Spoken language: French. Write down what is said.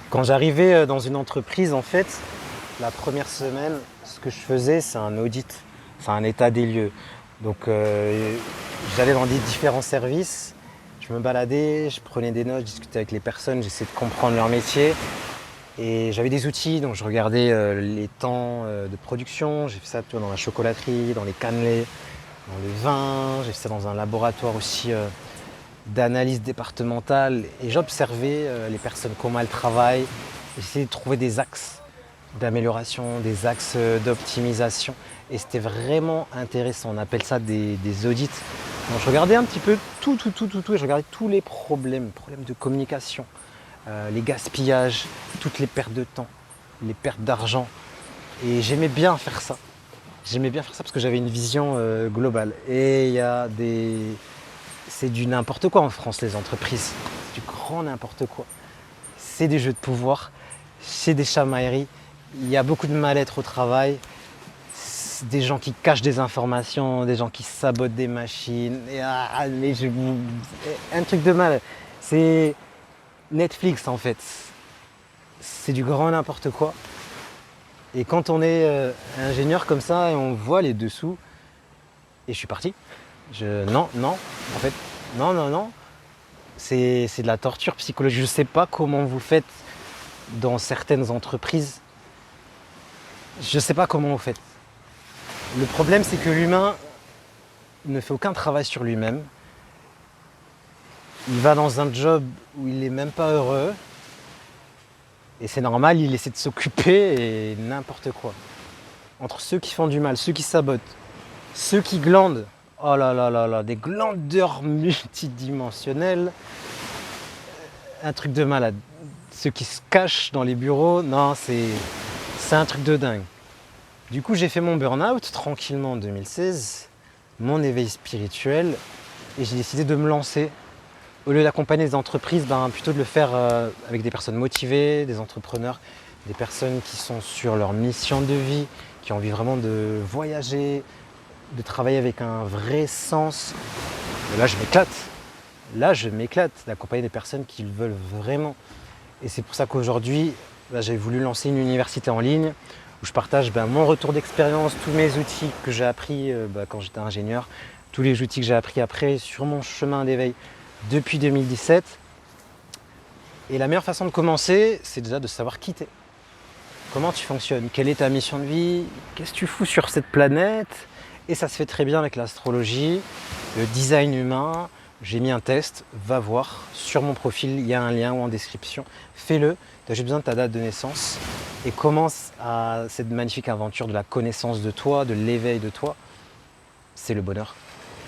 Quand j'arrivais dans une entreprise, en fait, la première semaine, ce que je faisais, c'est un audit, c'est un état des lieux. Donc, j'allais dans des différents services, je me baladais, je prenais des notes, je discutais avec les personnes, j'essayais de comprendre leur métier. Et j'avais des outils, donc je regardais les temps de production, j'ai fait ça tu vois, dans la chocolaterie, dans les cannelés, dans le vin, j'ai fait ça dans un laboratoire aussi d'analyse départementale et j'observais les personnes, comment elles travaillent, j'essayais de trouver des axes d'amélioration, des axes d'optimisation et c'était vraiment intéressant, on appelle ça des audits. Donc je regardais un petit peu tout et je regardais tous les problèmes de communication, les gaspillages, toutes les pertes de temps, les pertes d'argent et j'aimais bien faire ça. J'aimais bien faire ça parce que j'avais une vision globale. Et il y a des, c'est du n'importe quoi en France, les entreprises. C'est du grand n'importe quoi. C'est des jeux de pouvoir, c'est des chamailleries. Il y a beaucoup de mal-être au travail. C'est des gens qui cachent des informations, des gens qui sabotent des machines. Et, un truc de mal. C'est Netflix en fait. C'est du grand n'importe quoi. Et quand on est ingénieur comme ça et on voit les dessous, et je suis parti. Non, non, en fait, non. C'est de la torture psychologique. Je ne sais pas comment vous faites dans certaines entreprises. Je ne sais pas comment vous faites. Le problème, c'est que l'humain ne fait aucun travail sur lui-même. Il va dans un job où il n'est même pas heureux. Et c'est normal, il essaie de s'occuper et n'importe quoi. Entre ceux qui font du mal, ceux qui sabotent, ceux qui glandent, oh là là là là, des glandeurs multidimensionnels, un truc de malade. Ceux qui se cachent dans les bureaux, non, c'est un truc de dingue. Du coup, j'ai fait mon burn-out tranquillement en 2016, mon éveil spirituel, et j'ai décidé de me lancer. Au lieu d'accompagner des entreprises, plutôt de le faire avec des personnes motivées, des entrepreneurs, des personnes qui sont sur leur mission de vie, qui ont envie vraiment de voyager, de travailler avec un vrai sens. Et là, je m'éclate. Là, je m'éclate d'accompagner des personnes qui le veulent vraiment. Et c'est pour ça qu'aujourd'hui, j'ai voulu lancer une université en ligne où je partage mon retour d'expérience, tous mes outils que j'ai appris quand j'étais ingénieur, tous les outils que j'ai appris après sur mon chemin d'éveil depuis 2017. Et la meilleure façon de commencer, c'est déjà de savoir qui t'es. Comment tu fonctionnes, quelle est ta mission de vie, qu'est-ce que tu fous sur cette planète. Et ça se fait très bien avec l'astrologie, le design humain. J'ai mis un test, va voir, sur mon profil, il y a un lien ou en description. Fais-le, tu as juste besoin de ta date de naissance et commence à cette magnifique aventure de la connaissance de toi, de l'éveil de toi. C'est le bonheur.